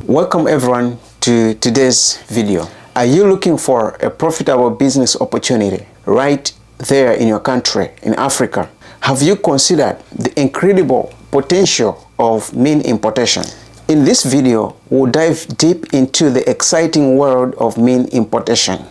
Welcome everyone to today's video. Are you looking for a profitable business opportunity right there in your country, in Africa? Have you considered the incredible potential of mini importation? In this video, we'll dive deep into the exciting world of mini importation.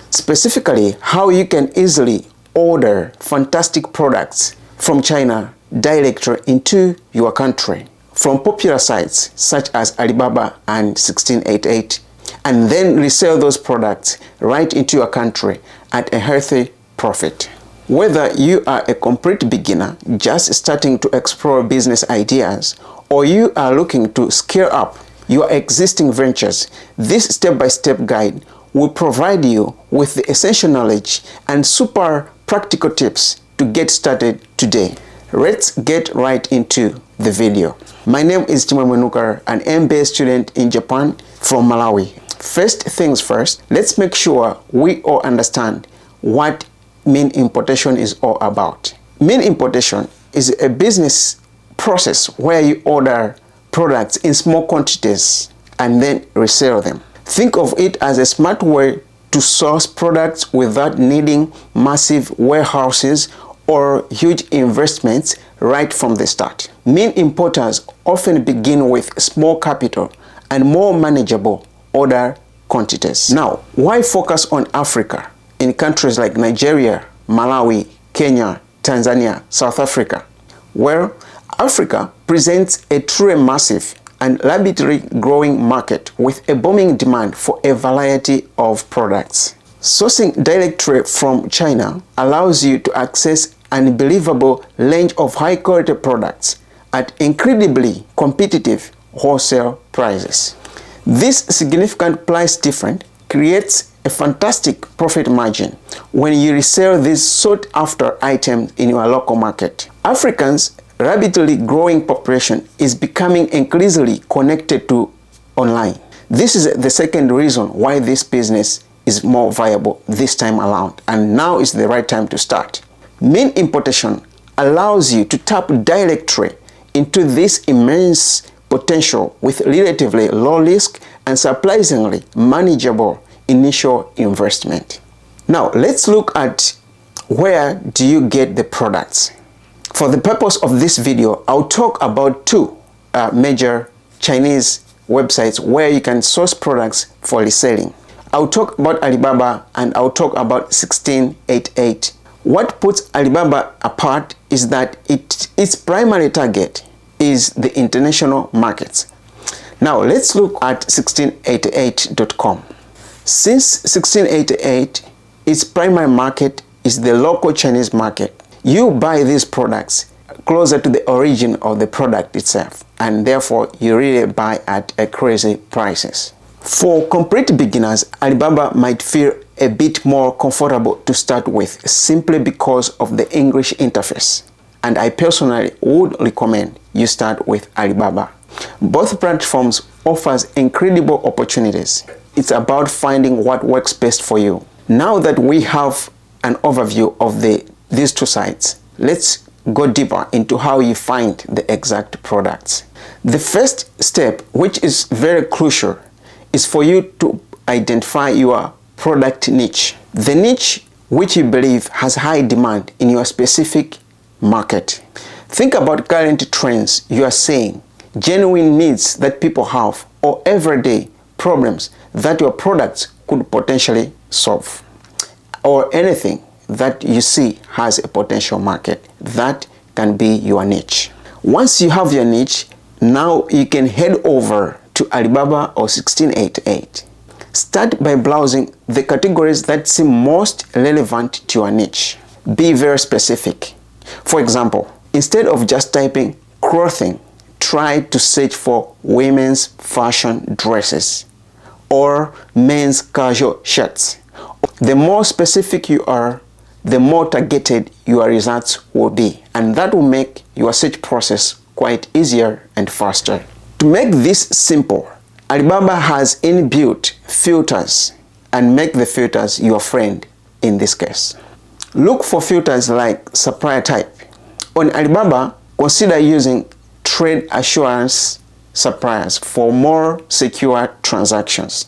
Specifically, how you can easily order fantastic products from China directly into your country from popular sites such as Alibaba and 1688, and then resell those products right into your country at a healthy profit. Whether you are a complete beginner just starting to explore business ideas, or you are looking to scale up your existing ventures, this step-by-step guide will provide you with the essential knowledge and super practical tips to get started today. Let's get right into the video. My name is Timamwenukar, an MBA student in Japan from Malawi. First things first, let's make sure we all understand what mini importation is all about. Mini importation is a business process where you order products in small quantities and then resell them. Think of it as a smart way to source products without needing massive warehouses or huge investments right from the start. Mini importers often begin with small capital and more manageable order quantities. Now, why focus on Africa in countries like Nigeria, Malawi, Kenya, Tanzania, South Africa? Well, Africa presents a truly massive and rapidly growing market with a booming demand for a variety of products. Sourcing directly from China allows you to access an unbelievable range of high-quality products at incredibly competitive wholesale prices. This significant price difference creates a fantastic profit margin when you resell these sought-after items in your local market. Africans' rapidly growing population is becoming increasingly connected to online. This is the second reason why this business is more viable this time around, and now is the right time to start. Mini importation allows you to tap directly into this immense potential with relatively low risk and surprisingly manageable initial investment. Now let's look at where do you get the products. For the purpose of this video, I'll talk about two major Chinese websites where you can source products for reselling. I'll talk about Alibaba and I'll talk about 1688. What puts Alibaba apart is that its primary target is the international markets. Now let's look at 1688.com. Since 1688, its primary market is the local Chinese market. You buy these products closer to the origin of the product itself, and therefore you really buy at a crazy prices. For complete beginners, Alibaba might feel a bit more comfortable to start with simply because of the English interface, and I personally would recommend you start with Alibaba. Both platforms offers incredible opportunities. It's about finding what works best for you. Now that we have an overview of these two sites, let's go deeper into how you find the exact products. The first step, which is very crucial, is for you to identify your product niche. The niche which you believe has high demand in your specific market. Think about current trends you are seeing, genuine needs that people have, or everyday problems that your products could potentially solve, or anything that you see has a potential market. That can be your niche. Once you have your niche, now you can head over to Alibaba or 1688. Start by browsing the categories that seem most relevant to your niche. Be very specific. For example, instead of just typing clothing, try to search for women's fashion dresses or men's casual shirts. The more specific you are, the more targeted your results will be, and that will make your search process quite easier and faster. To make this simple, Alibaba has inbuilt filters, and make the filters your friend in this case. Look for filters like supplier type. On Alibaba, consider using trade assurance suppliers for more secure transactions.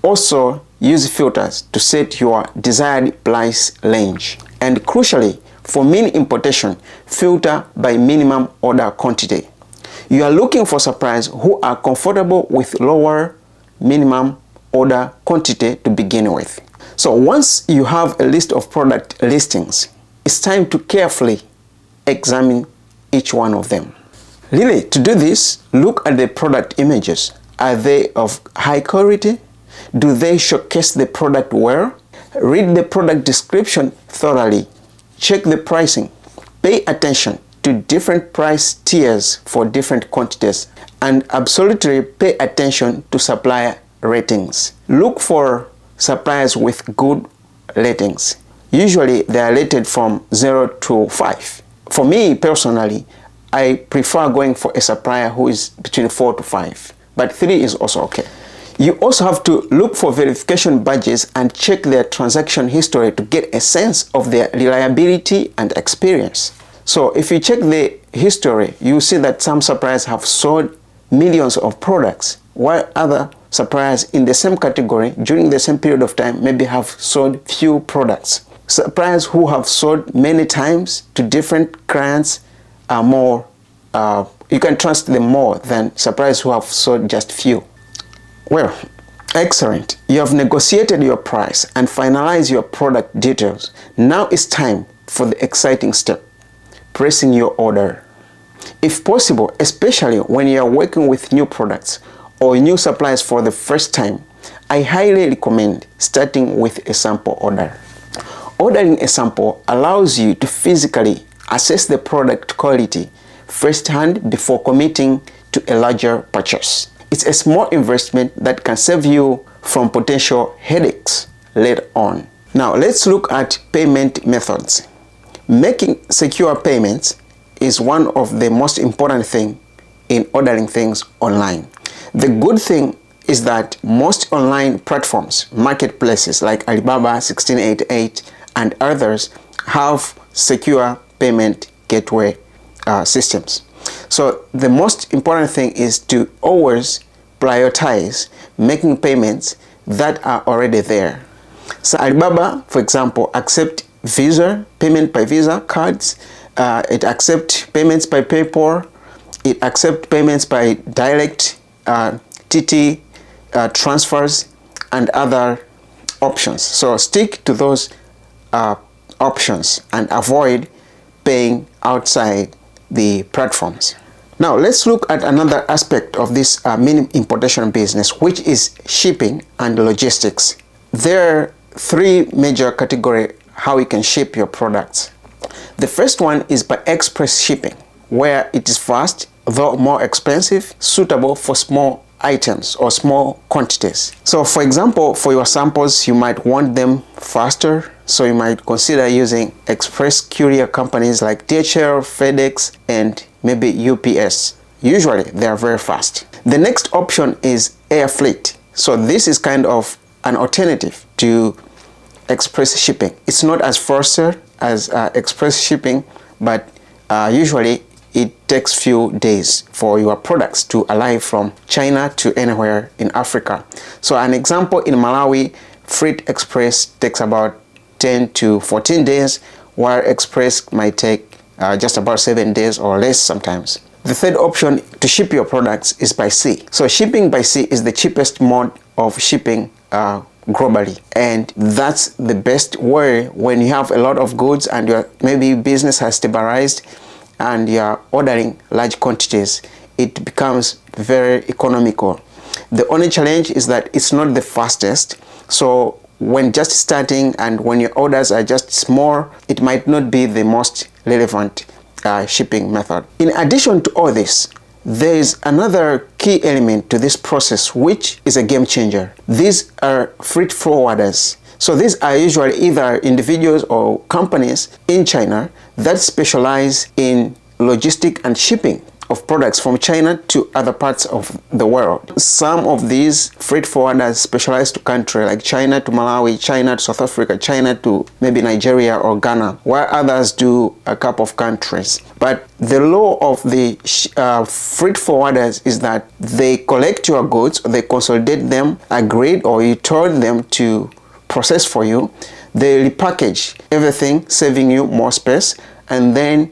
Also, use filters to set your desired price range. And crucially, for mini importation, filter by minimum order quantity. You are looking for suppliers who are comfortable with lower minimum order quantity to begin with. So once you have a list of product listings, it's time to carefully examine each one of them. Really, to do this, look at the product images. Are they of high quality? Do they showcase the product well? Read the product description thoroughly. Check the pricing. Pay attention to different price tiers for different quantities, and absolutely pay attention to supplier ratings. Look for suppliers with good ratings. Usually they are rated from 0 to 5. For me personally, I prefer going for a supplier who is between 4 to 5, but 3 is also okay. You also have to look for verification badges and check their transaction history to get a sense of their reliability and experience. So if you check the history, you see that some suppliers have sold millions of products, while other suppliers in the same category during the same period of time maybe have sold few products. Suppliers who have sold many times to different clients are more, you can trust them more than suppliers who have sold just few. Well, excellent. You have negotiated your price and finalized your product details. Now it's time for the exciting step, placing your order. If possible, especially when you are working with new products or new suppliers for the first time, I highly recommend starting with a sample order. Ordering a sample allows you to physically assess the product quality firsthand before committing to a larger purchase. It's a small investment that can save you from potential headaches later on. Now let's look at payment methods. Making secure payments is one of the most important things in ordering things online. The good thing is that most online platforms, marketplaces like Alibaba, 1688, and others have secure payment gateway systems. So the most important thing is to always prioritize making payments that are already there. So Alibaba, for example, accepts Visa, payment by Visa cards. It accepts payments by PayPal. It accepts payments by direct TT transfers and other options. So stick to those options and avoid paying outside the platforms. Now let's look at another aspect of this mini importation business, which is shipping and logistics. There are 3 major categories how you can ship your products. The first one is by express shipping, where it is fast, though more expensive, suitable for small items or small quantities. So for example, for your samples, you might want them faster, so you might consider using express courier companies like DHL, FedEx, and maybe UPS. Usually they are very fast. The next option is air freight. So this is kind of an alternative to express shipping. It's not as faster as express shipping, but usually it takes few days for your products to arrive from China to anywhere in Africa. So an example, in Malawi, freight express takes about 10 to 14 days, while express might take just about 7 days or less sometimes. The third option to ship your products is by sea. So shipping by sea is the cheapest mode of shipping globally, and that's the best way when you have a lot of goods and your maybe business has stabilized and you're ordering large quantities. It becomes very economical. The only challenge is that it's not the fastest. So when just starting and when your orders are just small, it might not be the most relevant shipping method. In addition to all this, there is another key element to this process, which is a game changer. These are freight forwarders. So these are usually either individuals or companies in China that specialize in logistics and shipping of products from China to other parts of the world. Some of these freight forwarders specialize to country like China to Malawi, China to South Africa, China to maybe Nigeria or Ghana, while others do a couple of countries. But the law of the freight forwarders is that they collect your goods, they consolidate them, agreed, or you told them to process for you. They repackage everything, saving you more space, and then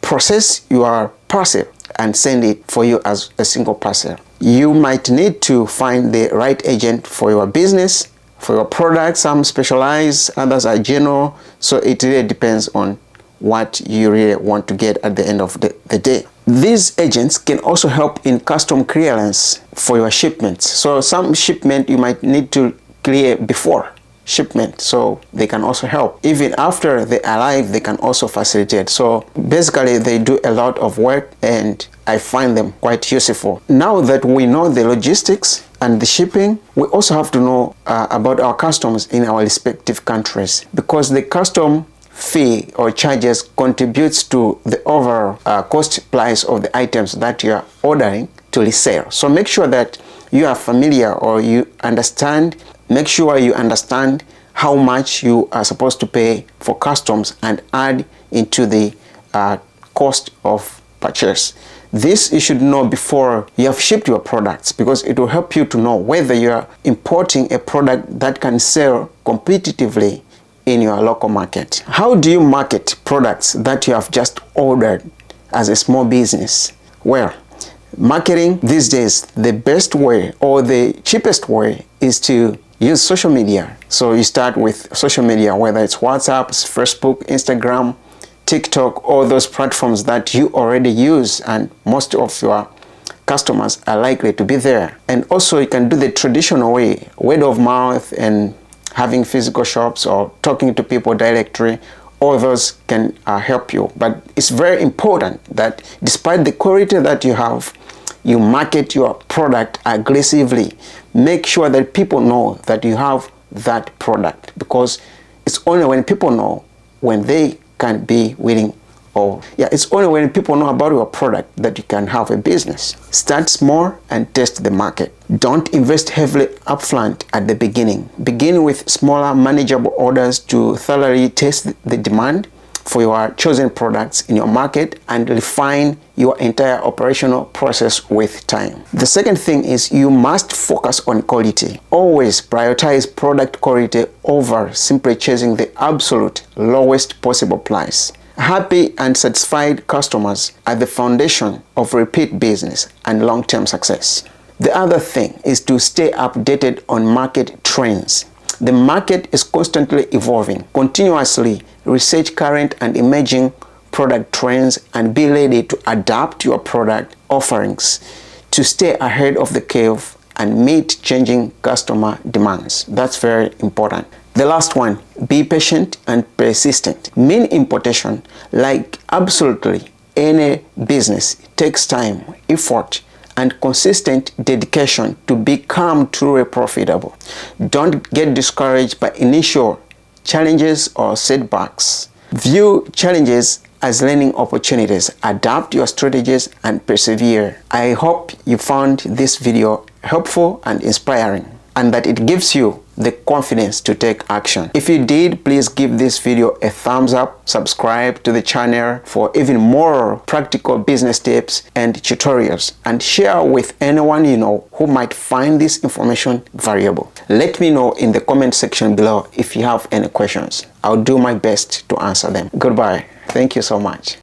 process your parcel and send it for you as a single parcel. You might need to find the right agent for your business, for your products. Some specialize, others are general, so it really depends on what you really want to get at the end of the day. These agents can also help in custom clearance for your shipments. So some shipment you might need to clear before shipment, so they can also help. Even after they arrive, they can also facilitate. So basically they do a lot of work, and I find them quite useful. Now that we know the logistics and the shipping, we also have to know about our customs in our respective countries, because the custom fee or charges contributes to the overall cost price of the items that you are ordering to resell. So make sure that you are familiar, or you understand, make sure you understand how much you are supposed to pay for customs and add into the cost of purchase. This you should know before you have shipped your products, because it will help you to know whether you are importing a product that can sell competitively in your local market. How do you market products that you have just ordered as a small business? Well, marketing these days, the best way or the cheapest way is to use social media. So you start with social media, whether it's WhatsApp, Facebook, Instagram, TikTok, all those platforms that you already use, and most of your customers are likely to be there. And also you can do the traditional way, word of mouth and having physical shops or talking to people directly. All those can help you. But it's very important that despite the quality that you have, you market your product aggressively. Make sure that people know that you have that product, because it's only when people know, when they can be willing, it's only when people know about your product that you can have a business. Start small and test the market. Don't invest heavily upfront at the beginning. Begin with smaller, manageable orders to thoroughly test the demand for your chosen products in your market and refine your entire operational process with time. The second thing is you must focus on quality. Always prioritize product quality over simply chasing the absolute lowest possible price. Happy and satisfied customers are the foundation of repeat business and long-term success. The other thing is to stay updated on market trends. The market is constantly evolving. Continuously research current and emerging product trends and be ready to adapt your product offerings to stay ahead of the curve and meet changing customer demands. That's very important. The last one, be patient and persistent. Mini importation, like absolutely any business, takes time, effort, and consistent dedication to become truly profitable. Don't get discouraged by initial challenges or setbacks. View challenges as learning opportunities. Adapt your strategies and persevere. I hope you found this video helpful and inspiring, and that it gives you the confidence to take action. If you did, please give this video a thumbs up, subscribe to the channel for even more practical business tips and tutorials, and share with anyone you know who might find this information valuable. Let me know in the comment section below if you have any questions. I'll do my best to answer them. Goodbye. Thank you so much.